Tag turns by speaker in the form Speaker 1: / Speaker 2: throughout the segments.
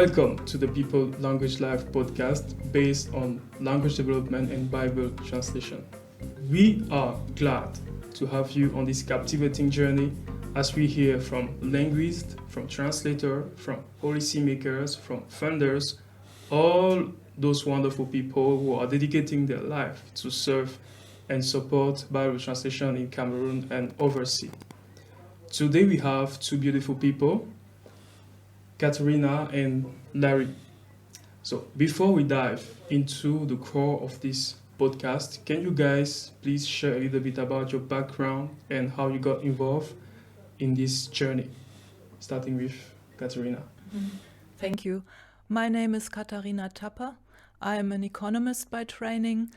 Speaker 1: Welcome to the People Language Life podcast based on language development and Bible translation. We are glad to have you on this captivating journey as we hear from linguists, from translators, from policymakers, from funders, all those wonderful people who are dedicating their life to serve and support Bible translation in Cameroon and overseas. Today we have two beautiful people, Katharina and Larry. So before we dive into the core of this podcast, can you guys please share a little bit about your background and how you got involved in this journey? Starting with Katharina.
Speaker 2: Thank you. My name is Katharina Tupper. I am an economist by training,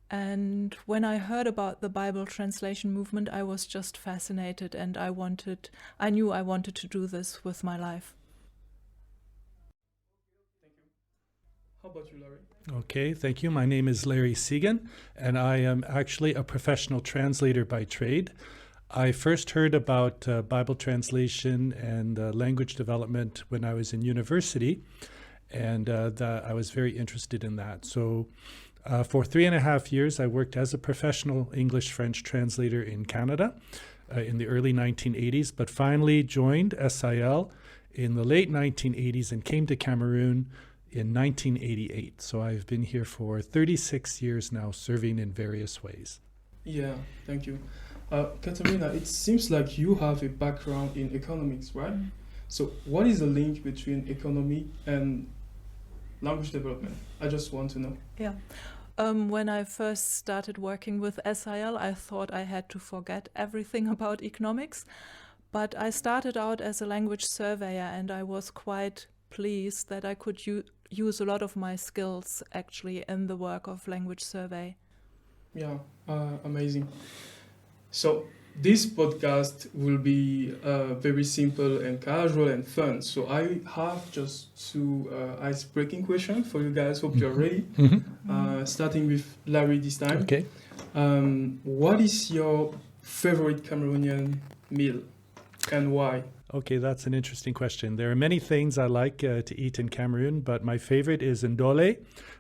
Speaker 2: and when I heard about the Bible translation movement, I was just fascinated, and I knew I wanted to do this with my life.
Speaker 1: How about you, Larry?
Speaker 3: Okay, thank you. My name is Larry Seguin, and I am actually a professional translator by trade. I first heard about Bible translation and language development when I was in university, and I was very interested in that. So for 3.5 years, I worked as a professional English-French translator in Canada in the early 1980s, but finally joined SIL in the late 1980s and came to Cameroon in 1988. So I've been here for 36 years now, serving in various ways.
Speaker 1: Yeah, thank you. Katharina, it seems like you have a background in economics, right? So what is the link between economy and language development? I just want to know.
Speaker 2: Yeah. When I first started working with SIL, I thought I had to forget everything about economics. But I started out as a language surveyor, and I was quite pleased that I could use a lot of my skills actually in the work of language survey.
Speaker 1: Yeah, amazing. So this podcast will be very simple and casual and fun. So I have just two ice-breaking questions for you guys. Hope you're ready. Starting with Larry this time.
Speaker 3: Okay.
Speaker 1: What is your favorite Cameroonian meal and why?
Speaker 3: Okay, that's an interesting question. There are many things I like to eat in Cameroon, but my favorite is ndole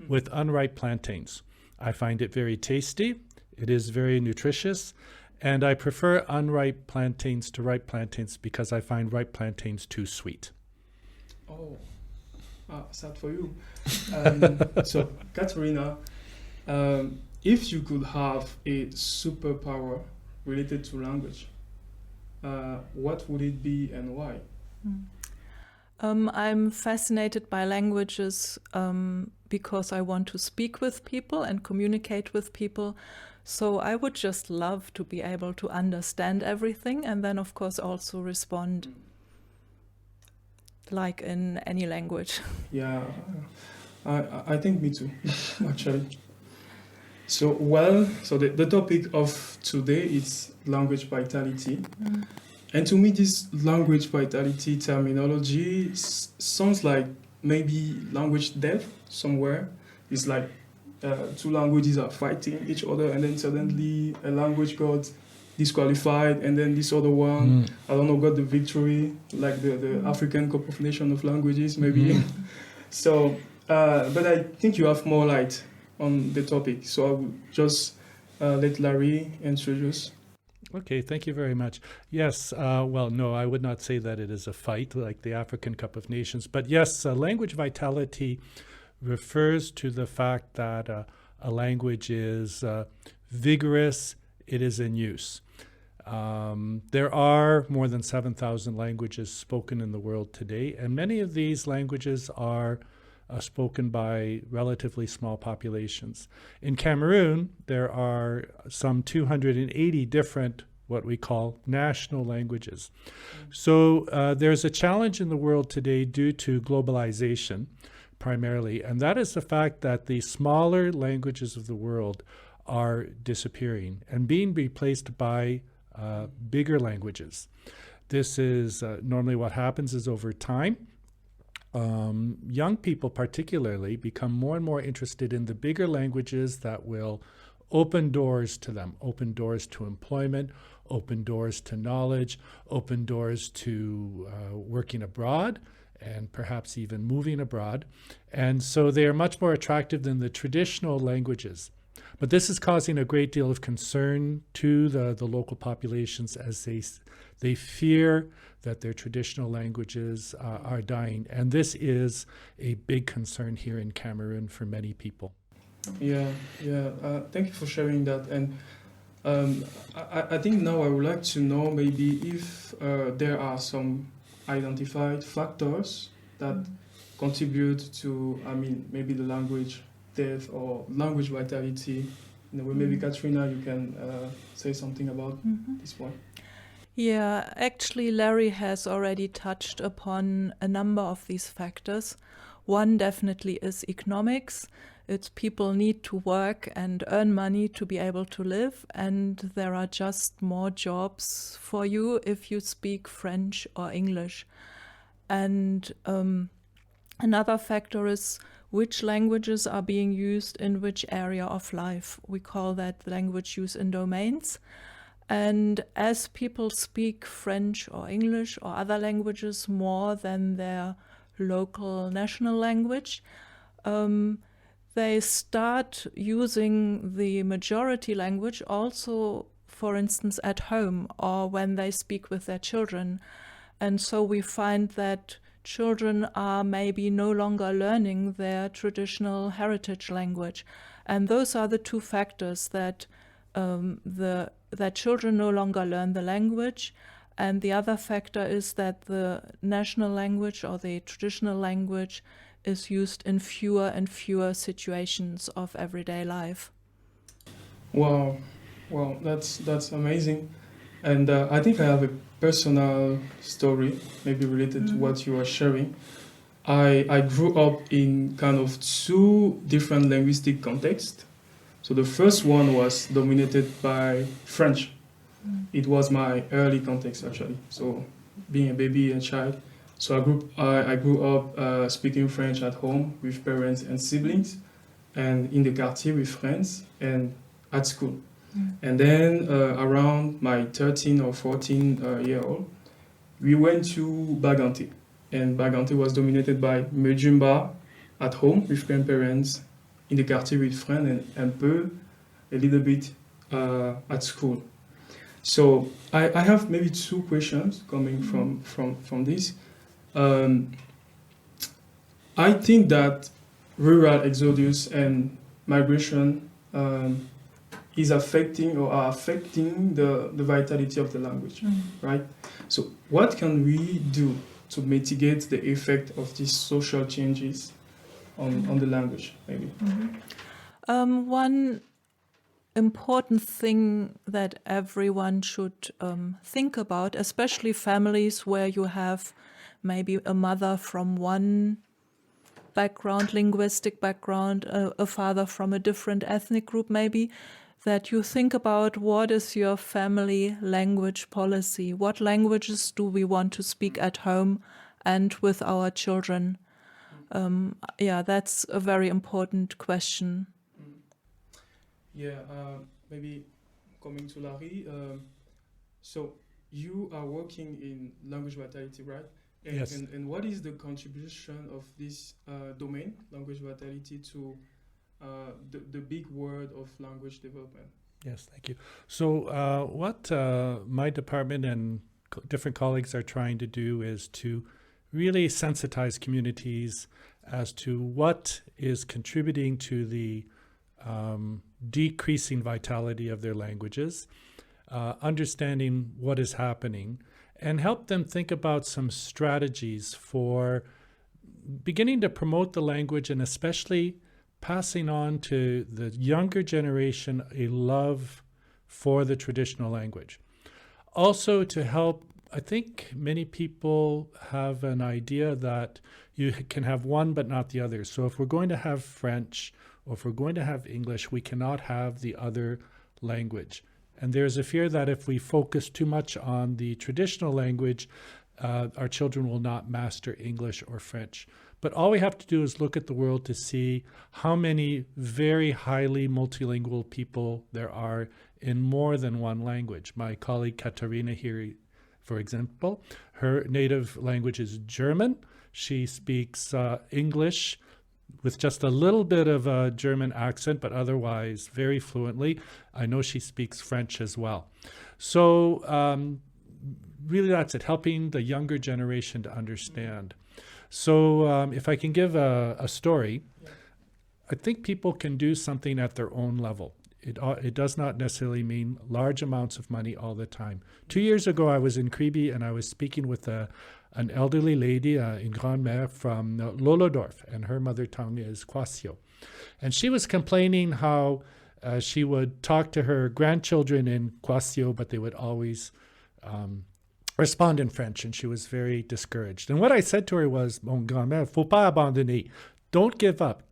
Speaker 3: with unripe plantains. I find it very tasty. It is very nutritious. And I prefer unripe plantains to ripe plantains because I find ripe plantains too sweet.
Speaker 1: Oh, sad for you. So, Katharina, if you could have a superpower related to language, what would it be and why?
Speaker 2: I'm fascinated by languages because I want to speak with people and communicate with people. So I would just love to be able to understand everything and then, of course, also respond like in any language.
Speaker 1: Yeah, I think me too, actually. So the topic of today is language vitality. And to me, this language vitality terminology sounds like maybe language death somewhere. It's like two languages are fighting each other, and then suddenly a language got disqualified, and then this other one, I don't know, got the victory, like the African Cup of Nations of Languages, maybe. So, but I think you have more light on the topic. So I will just let Larry introduce.
Speaker 3: Okay, thank you very much. Yes, well, no, I would not say that it is a fight like the African Cup of Nations. But yes, language vitality refers to the fact that a language is vigorous, it is in use. There are more than 7,000 languages spoken in the world today, and many of these languages are spoken by relatively small populations. In Cameroon, there are some 280 different what we call national languages. So there's a challenge in the world today due to globalization primarily, and that is the fact that the smaller languages of the world are disappearing and being replaced by bigger languages. This is normally what happens is over time, young people particularly become more and more interested in the bigger languages that will open doors to them, open doors to employment, open doors to knowledge, open doors to working abroad, and perhaps even moving abroad. And so they are much more attractive than the traditional languages. But this is causing a great deal of concern to the local populations as they fear that their traditional languages are dying. And this is a big concern here in Cameroon for many people.
Speaker 1: Yeah. Thank you for sharing that. And I think now I would like to know maybe if there are some identified factors that contribute to, maybe the language death or language vitality. In a way, maybe Katharina, you can say something about this point.
Speaker 2: Yeah, actually, Larry has already touched upon a number of these factors. One definitely is economics. It's people need to work and earn money to be able to live, and there are just more jobs for you if you speak French or English. And another factor is which languages are being used in which area of life. We call that language use in domains. And as people speak French or English or other languages more than their local national language, they start using the majority language also, for instance, at home or when they speak with their children. And so we find that children are maybe no longer learning their traditional heritage language. And those are the two factors that that children no longer learn the language. And the other factor is that the national language or the traditional language is used in fewer and fewer situations of everyday life.
Speaker 1: Wow, that's amazing. And I think I have a personal story, maybe related to what you are sharing. I grew up in kind of two different linguistic contexts. So the first one was dominated by French. It was my early context, actually. So being a baby and child. So I grew up speaking French at home with parents and siblings, and in the quartier with friends, and at school. And then around my 13 or 14 year old, we went to Bagante. And Bagante was dominated by Mejumba at home with grandparents, in the quartier with friends, and a little bit at school. So I have maybe two questions coming from this. I think that rural exodus and migration is affecting or are affecting the vitality of the language, right? So what can we do to mitigate the effect of these social changes on the language, maybe?
Speaker 2: One important thing that everyone should think about, especially families where you have maybe a mother from one background, linguistic background, a father from a different ethnic group maybe, that you think about what is your family language policy? What languages do we want to speak at home and with our children? That's a very important question.
Speaker 1: Maybe coming to Larry. So you are working in language vitality, right?
Speaker 3: Yes.
Speaker 1: And what is the contribution of this domain, language vitality, to the big word of language development?
Speaker 3: Yes, thank you. So what my department and different colleagues are trying to do is to really sensitize communities as to what is contributing to the decreasing vitality of their languages, understanding what is happening, and help them think about some strategies for beginning to promote the language and especially passing on to the younger generation a love for the traditional language. Also to help, I think many people have an idea that you can have one but not the other. So if we're going to have French or if we're going to have English, we cannot have the other language. And there's a fear that if we focus too much on the traditional language, our children will not master English or French. But all we have to do is look at the world to see how many very highly multilingual people there are in more than one language. My colleague Katharina here, for example, her native language is German. She speaks English with just a little bit of a German accent, but otherwise very fluently. I know she speaks French as well. So really that's it, helping the younger generation to understand. So if I can give a story, I think people can do something at their own level. It does not necessarily mean large amounts of money all the time. 2 years ago, I was in Kribi and I was speaking with an elderly lady, une grand-mère from Lolodorf, and her mother tongue is Kwasio. And she was complaining how she would talk to her grandchildren in Kwasio, but they would always respond in French, and she was very discouraged. And what I said to her was, mon grand-mère, faut pas abandonner. Don't give up.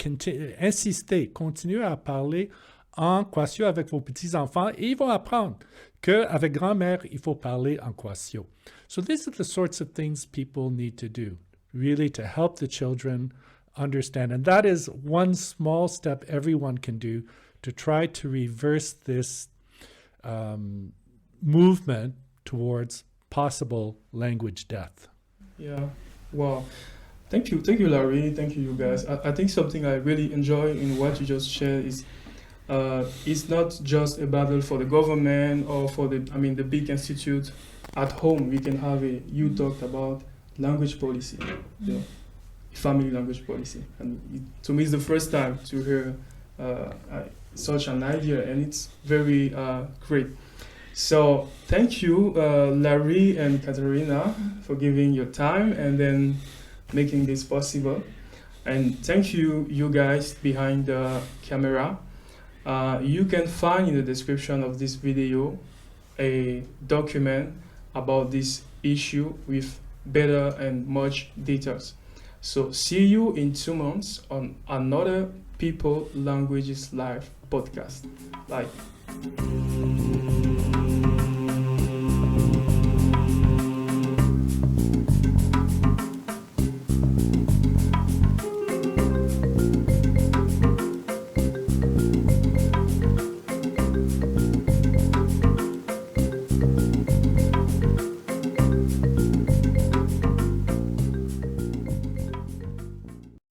Speaker 3: Insistez. Continuez à parler en Kwasio avec vos petits-enfants et ils vont apprendre qu'avec grand-mère, il faut parler en Kwasio. So these are the sorts of things people need to do, really to help the children understand. And that is one small step everyone can do to try to reverse this movement towards possible language death.
Speaker 1: Yeah, wow. Thank you, Larry. Thank you guys. I think something I really enjoy in what you just shared is it's not just a battle for the government or for the big institute. At home, we can have you talked about language policy, family language policy. And to me, it's the first time to hear such an idea, and it's very great. So thank you, Larry and Katharina, for giving your time and then making this possible. And thank you, you guys behind the camera. You can find in the description of this video a document about this issue with better and much details. So see you in 2 months on another People Languages Live podcast. Bye.